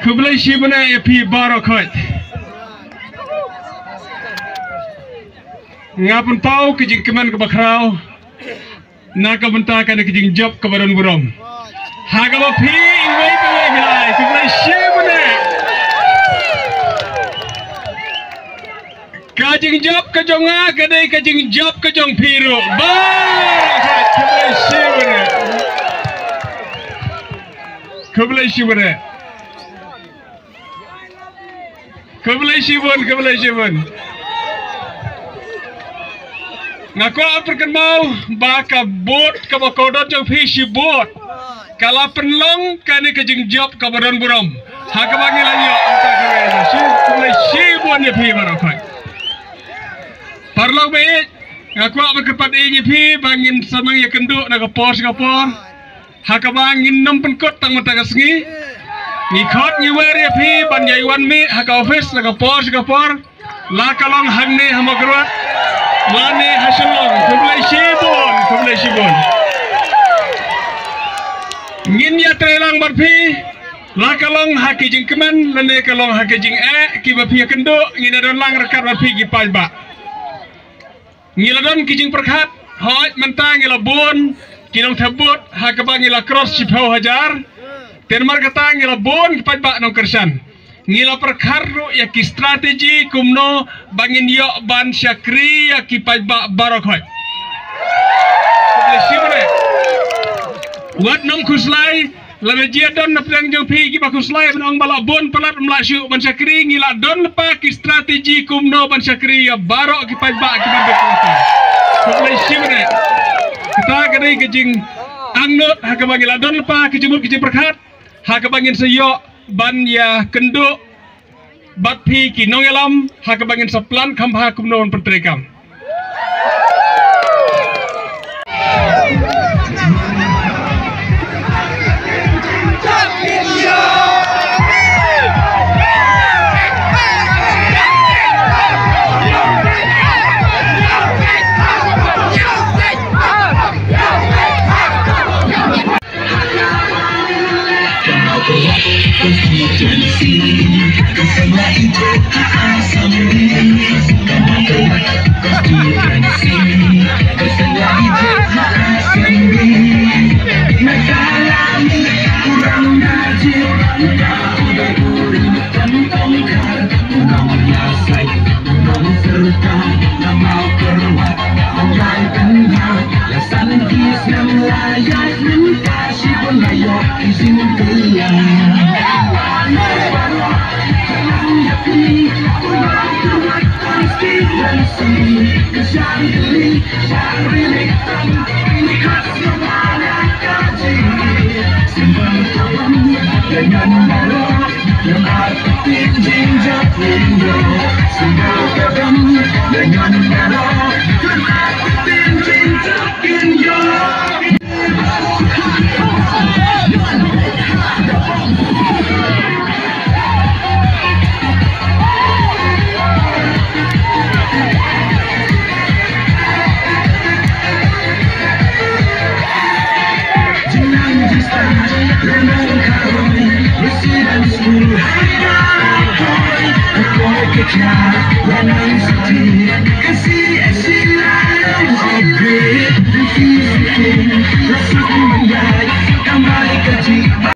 Kublai Shibana epi barokhoi. Ngapun pau kejing keman ke bakrau. Nak bentar kan kejing job ke badan burom. Haga bapi ingway ingway hilai. Kublai Shibana. Kajing job ke jonga kadai kajing job ke jong piru. Barokhoi Kublai Shibana. Kublai Shibana. Kublai Shibun. Ngaku African mau baka bot ka bakodot jong fishi bot. Kala penlong kani kejing job ka badan burom. Haka bangi lanyo anta kawena. Kublai Shibun ye pi barokhoi. Parlong baik ngaku African pat ingi pi bangin samang ye kenduk na kapor kapor. Haka bangin nom penkot tang mata kasengi. Ngikot ngiwer ya pi banjai wan mi haka office na kapor la kalong hangne hamagrot lane hasilong Kublai Shibun ngin ya trelang barpi la kalong haki jing keman lane kalong haki jing ki bapi kendo ngina don lang rekat barpi gi pajba ngila don kijing perkhat hoj mentang ngila bon kinong tebut haka bangila cross sipau hajar Tenmar kata ngila bon kepajba nong kersan ngila perkarru ya ki strategi kumno bangin yo ban syakri ya ki pajba barokhoi. Wat nong kuslai labe jia don napang jong pi ki bakuslai nong bala bon pelat mlasyu ban syakri ngila don lepa ki strategi kumno ban syakri ya barok ki pajba ki barokhoi. Kublai Shibana. Kita kadai kejing angnot haka bangila don lepa ki jumur ki perkhat haka bangin seyo ban ya kenduk batpi ki nongelam haka bangin saplan khamha kumnon pertrekam